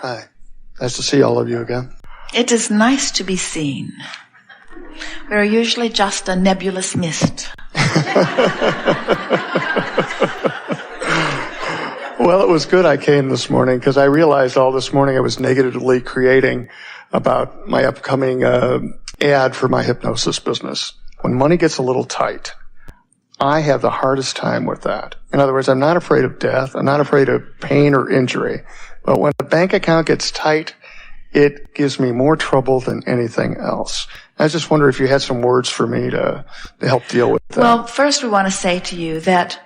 Hi. Nice to see all of you again. It is nice to be seen. We're usually just a nebulous mist. Well, it was good I came this morning because I realized all this morning I was negatively creating about my upcoming ad for my hypnosis business. When money gets a little tight, I have the hardest time with that. In other words, I'm not afraid of death. I'm not afraid of pain or injury. But when a bank account gets tight, it gives me more trouble than anything else. I just wonder if you had some words for me to help deal with that. Well, first we want to say to you that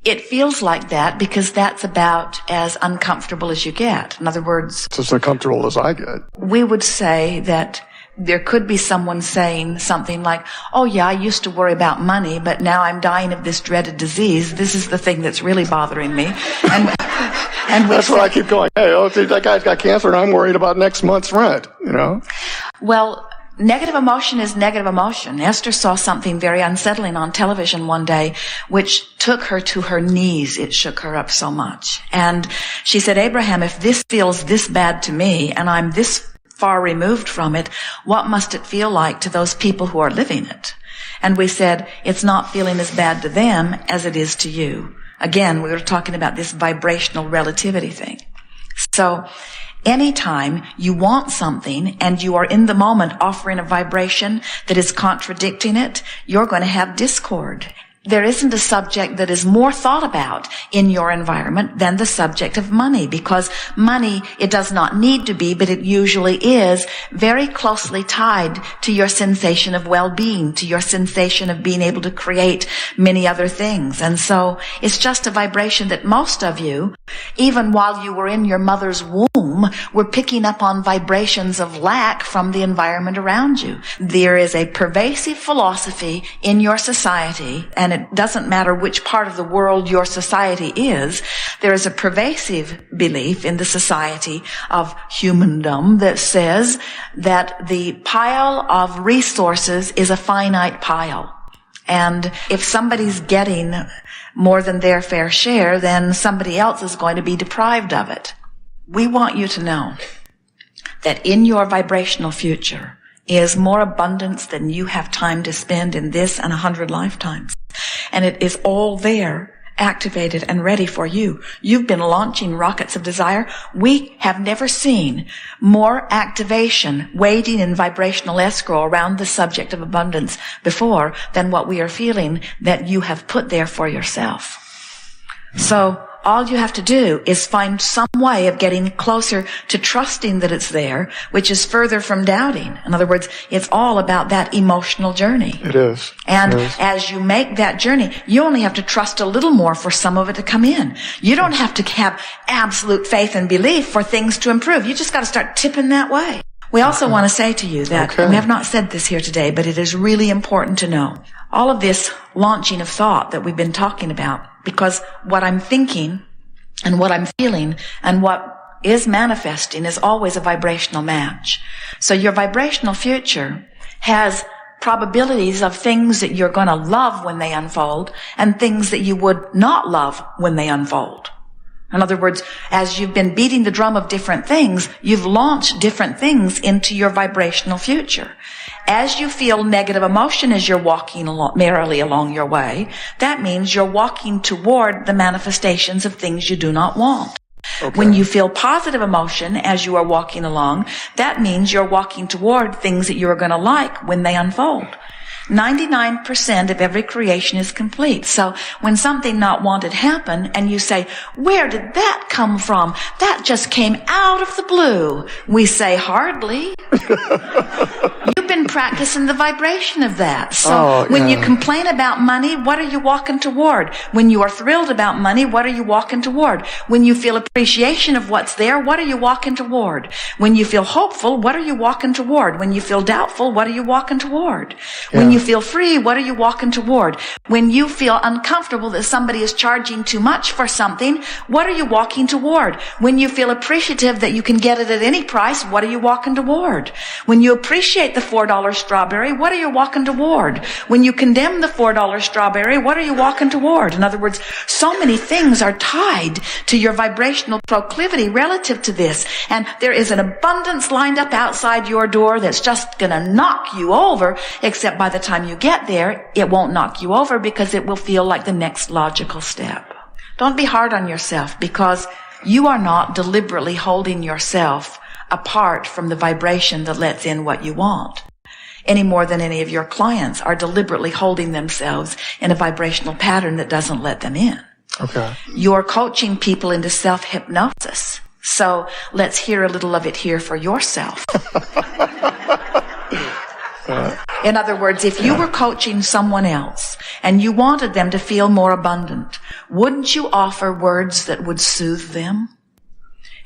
it feels like that because that's about as uncomfortable as you get. In other words, it's as uncomfortable as I get. We would say that there could be someone saying something like, oh yeah, I used to worry about money, but now I'm dying of this dreaded disease. This is the thing that's really bothering me. And that's why I keep going, hey, that guy's got cancer and I'm worried about next month's rent, you know? Well, negative emotion is negative emotion. Esther saw something very unsettling on television one day, which took her to her knees. It shook her up so much. And she said, Abraham, if this feels this bad to me and I'm this far removed from it, what must it feel like to those people who are living it? And we said, it's not feeling as bad to them as it is to you. Again, we were talking about this vibrational relativity thing. So anytime you want something and you are in the moment offering a vibration that is contradicting it, you're going to have discord. There isn't a subject that is more thought about in your environment than the subject of money, because money, it does not need to be, but it usually is very closely tied to your sensation of well-being, to your sensation of being able to create many other things. And so it's just a vibration that most of you, even while you were in your mother's womb, were picking up on vibrations of lack from the environment around you. There is a pervasive philosophy in your society, and it doesn't matter which part of the world your society is, there is a pervasive belief in the society of humandom that says that the pile of resources is a finite pile. And if somebody's getting more than their fair share, then somebody else is going to be deprived of it. We want you to know that in your vibrational future is more abundance than you have time to spend in this and 100 lifetimes. And it is all there, activated and ready for you. You've been launching rockets of desire. We have never seen more activation waiting in vibrational escrow around the subject of abundance before than what we are feeling that you have put there for yourself. So all you have to do is find some way of getting closer to trusting that it's there, which is further from doubting. In other words, it's all about that emotional journey. It is. And as you make that journey, you only have to trust a little more for some of it to come in. You don't have to have absolute faith and belief for things to improve. You just got to start tipping that way. We also want to say to you that we have not said this here today, but it is really important to know all of this launching of thought that we've been talking about, because what I'm thinking and what I'm feeling and what is manifesting is always a vibrational match. So your vibrational future has probabilities of things that you're going to love when they unfold and things that you would not love when they unfold. In other words, as you've been beating the drum of different things, you've launched different things into your vibrational future. As you feel negative emotion as you're walking merrily along your way, that means you're walking toward the manifestations of things you do not want. Okay. When you feel positive emotion as you are walking along, that means you're walking toward things that you're going to like when they unfold. 99% of every creation is complete. So when something not wanted happen and you say, where did that come from? That just came out of the blue. We say, hardly. You've been practicing the vibration of that. So when you complain about money, what are you walking toward? When you are thrilled about money, what are you walking toward? When you feel appreciation of what's there, what are you walking toward? When you feel hopeful, what are you walking toward? When you feel doubtful, what are you walking toward? When you feel free, what are you walking toward? When you feel uncomfortable that somebody is charging too much for something, what are you walking toward? When you feel appreciative that you can get it at any price, what are you walking toward? When you appreciate the $4 $4 strawberry, what are you walking toward? When you condemn the $4 strawberry, what are you walking toward? In other words, so many things are tied to your vibrational proclivity relative to this. And there is an abundance lined up outside your door that's just going to knock you over, except by the time you get there, it won't knock you over because it will feel like the next logical step. Don't be hard on yourself, because you are not deliberately holding yourself apart from the vibration that lets in what you want, any more than any of your clients are deliberately holding themselves in a vibrational pattern that doesn't let them in. Okay. You're coaching people into self-hypnosis. So let's hear a little of it here for yourself. In other words, if you were coaching someone else and you wanted them to feel more abundant, wouldn't you offer words that would soothe them?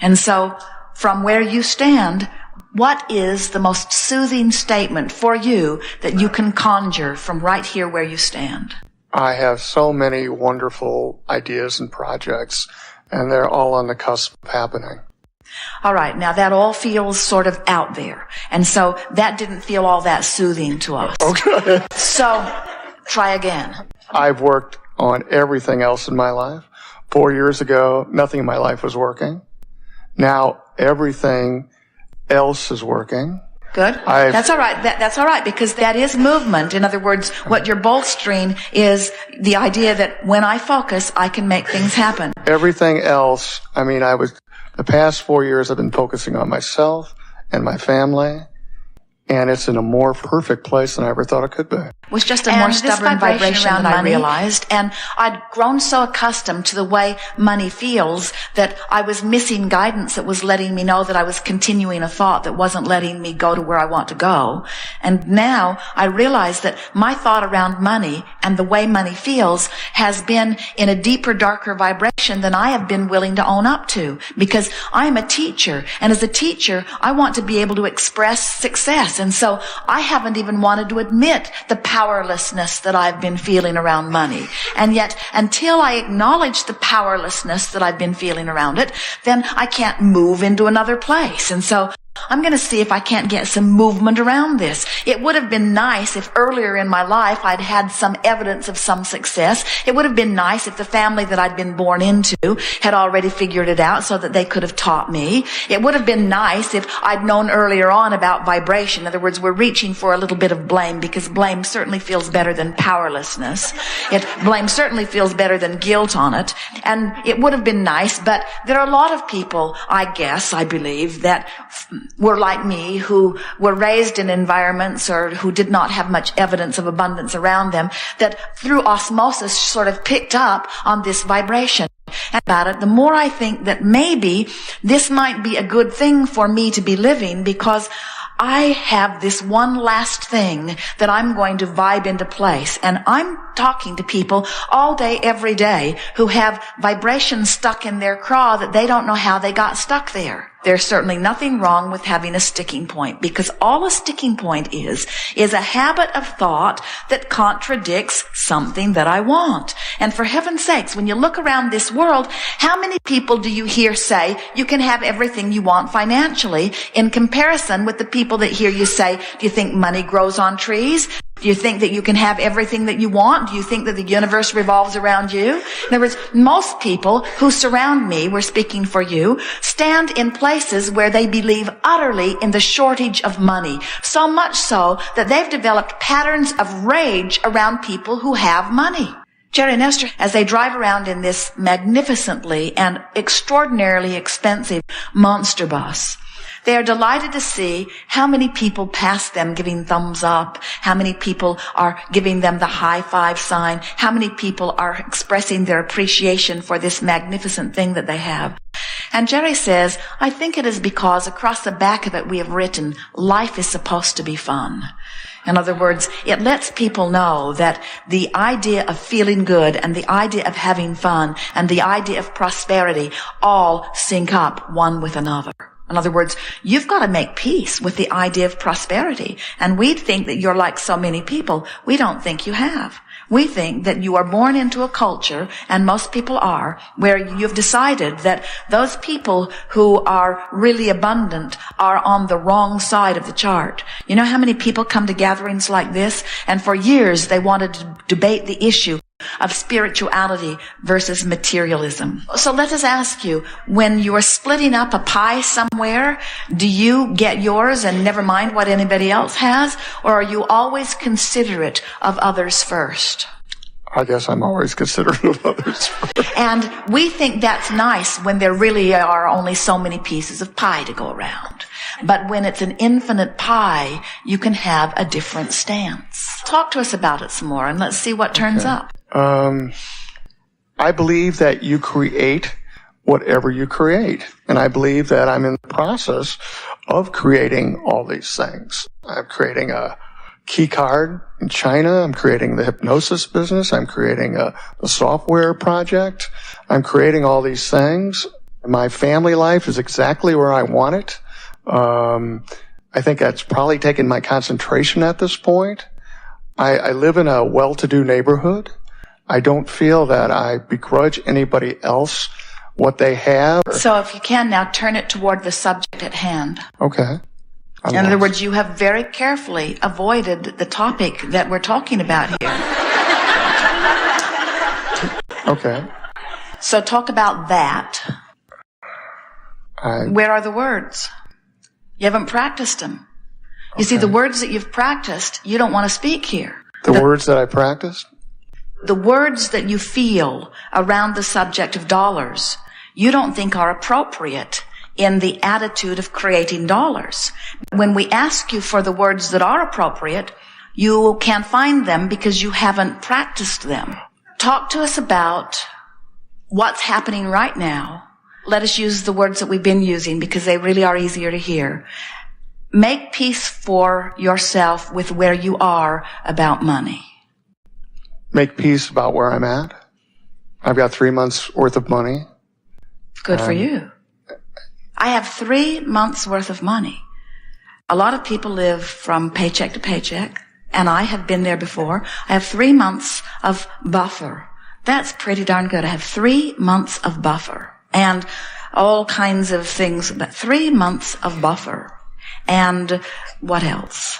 And so, from where you stand, what is the most soothing statement for you that you can conjure from right here where you stand? I have so many wonderful ideas and projects, and they're all on the cusp of happening. All right, now that all feels sort of out there. And so that didn't feel all that soothing to us. Okay. So try again. I've worked on everything else in my life. 4 years ago, nothing in my life was working. Now everything else is working. Good. That's all right. That's all right, because that is movement. In other words, what you're bolstering is the idea that when I focus, I can make things happen. Everything else, the past 4 years I've been focusing on myself and my family, and it's in a more perfect place than I ever thought it could be. It was just a more stubborn vibration than I realized. And I'd grown so accustomed to the way money feels that I was missing guidance that was letting me know that I was continuing a thought that wasn't letting me go to where I want to go. And now I realize that my thought around money and the way money feels has been in a deeper, darker vibration than I have been willing to own up to. Because I'm a teacher. And as a teacher, I want to be able to express success. And so I haven't even wanted to admit the powerlessness that I've been feeling around money. And yet, until I acknowledge the powerlessness that I've been feeling around it, then I can't move into another place. And so I'm going to see if I can't get some movement around this. It would have been nice if earlier in my life I'd had some evidence of some success. It would have been nice if the family that I'd been born into had already figured it out so that they could have taught me. It would have been nice if I'd known earlier on about vibration. In other words, we're reaching for a little bit of blame, because blame certainly feels better than powerlessness. Blame certainly feels better than guilt on it. And it would have been nice, but there are a lot of people, I believe, that were like me, who were raised in environments or who did not have much evidence of abundance around them, that through osmosis sort of picked up on this vibration. And about it, the more I think that maybe this might be a good thing for me to be living, because I have this one last thing that I'm going to vibe into place. And I'm talking to people all day, every day, who have vibrations stuck in their craw that they don't know how they got stuck there. There's certainly nothing wrong with having a sticking point, because all a sticking point is a habit of thought that contradicts something that I want. And for heaven's sakes, when you look around this world, how many people do you hear say you can have everything you want financially, in comparison with the people that hear you say, do you think money grows on trees? Do you think that you can have everything that you want? Do you think that the universe revolves around you? In other words, most people who surround me, we're speaking for you, stand in places where they believe utterly in the shortage of money. So much so that they've developed patterns of rage around people who have money. Jerry and Esther, as they drive around in this magnificently and extraordinarily expensive monster bus, they are delighted to see how many people pass them giving thumbs up, how many people are giving them the high five sign, how many people are expressing their appreciation for this magnificent thing that they have. And Jerry says, I think it is because across the back of it we have written, life is supposed to be fun. In other words, it lets people know that the idea of feeling good and the idea of having fun and the idea of prosperity all sync up one with another. In other words, you've got to make peace with the idea of prosperity. And we think that you're like so many people. We don't think you have. We think that you are born into a culture, and most people are, where you've decided that those people who are really abundant are on the wrong side of the chart. You know how many people come to gatherings like this, and for years they wanted to debate the issue of spirituality versus materialism. So let us ask you, when you are splitting up a pie somewhere, do you get yours and never mind what anybody else has? Or are you always considerate of others first? I guess I'm always considerate of others first. And we think that's nice when there really are only so many pieces of pie to go around. But when it's an infinite pie, you can have a different stance. Talk to us about it some more and let's see what turns up. I believe that you create whatever you create. And I believe that I'm in the process of creating all these things. I'm creating a key card in China. I'm creating the hypnosis business. I'm creating a software project. I'm creating all these things. My family life is exactly where I want it. I think that's probably taken my concentration at this point. I live in a well-to-do neighborhood. I don't feel that I begrudge anybody else what they have. So if you can now turn it toward the subject at hand. Okay. In other words, you have very carefully avoided the topic that we're talking about here. Okay. So talk about that. Where are the words? You haven't practiced them. You see, the words that you've practiced, you don't want to speak here. The words that I practiced? The words that you feel around the subject of dollars, you don't think are appropriate in the attitude of creating dollars. When we ask you for the words that are appropriate, you can't find them because you haven't practiced them. Talk to us about what's happening right now. Let us use the words that we've been using because they really are easier to hear. Make peace for yourself with where you are about money. Make peace about where I'm at. I've got 3 months worth of money. Good for you. I have 3 months worth of money. A lot of people live from paycheck to paycheck, and I have been there before. I have 3 months of buffer. That's pretty darn good. I have 3 months of buffer and all kinds of things, but 3 months of buffer. And what else?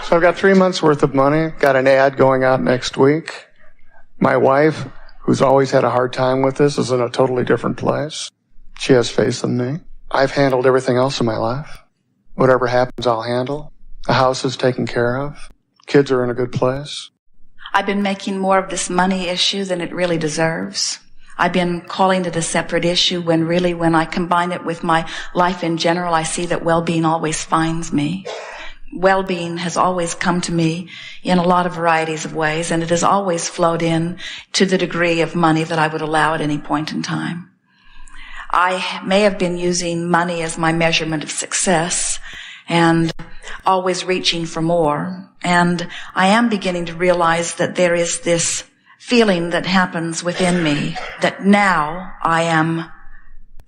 So I've got 3 months worth of money, got an ad going out next week. My wife, who's always had a hard time with this, is in a totally different place. She has faith in me. I've handled everything else in my life. Whatever happens, I'll handle. The house is taken care of. Kids are in a good place. I've been making more of this money issue than it really deserves. I've been calling it a separate issue when really when I combine it with my life in general, I see that well-being always finds me. Well-being has always come to me in a lot of varieties of ways, and it has always flowed in to the degree of money that I would allow at any point in time. I may have been using money as my measurement of success and always reaching for more. And I am beginning to realize that there is this feeling that happens within me that now I am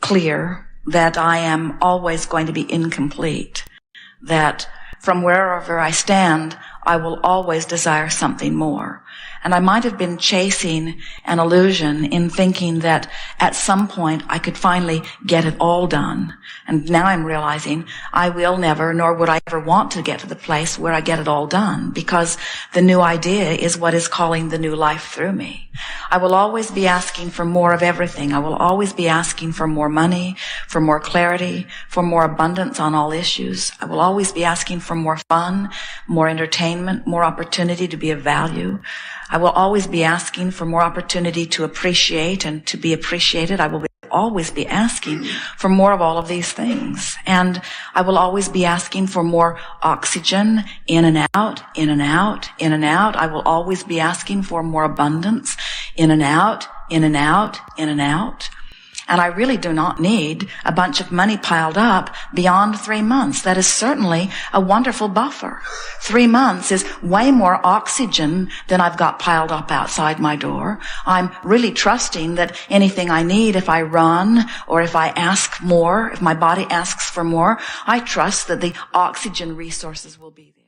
clear that I am always going to be incomplete, that from wherever I stand, I will always desire something more. And I might have been chasing an illusion in thinking that at some point I could finally get it all done. And now I'm realizing I will never, nor would I ever want to get to the place where I get it all done, because the new idea is what is calling the new life through me. I will always be asking for more of everything. I will always be asking for more money, for more clarity, for more abundance on all issues. I will always be asking for more fun, more entertainment, more opportunity to be of value. I will always be asking for more opportunity to appreciate and to be appreciated. I will always be asking for more of all of these things. And I will always be asking for more oxygen in and out, in and out, in and out. I will always be asking for more abundance in and out, in and out, in and out. And I really do not need a bunch of money piled up beyond 3 months. That is certainly a wonderful buffer. 3 months is way more oxygen than I've got piled up outside my door. I'm really trusting that anything I need, if I run or if I ask more, if my body asks for more, I trust that the oxygen resources will be there.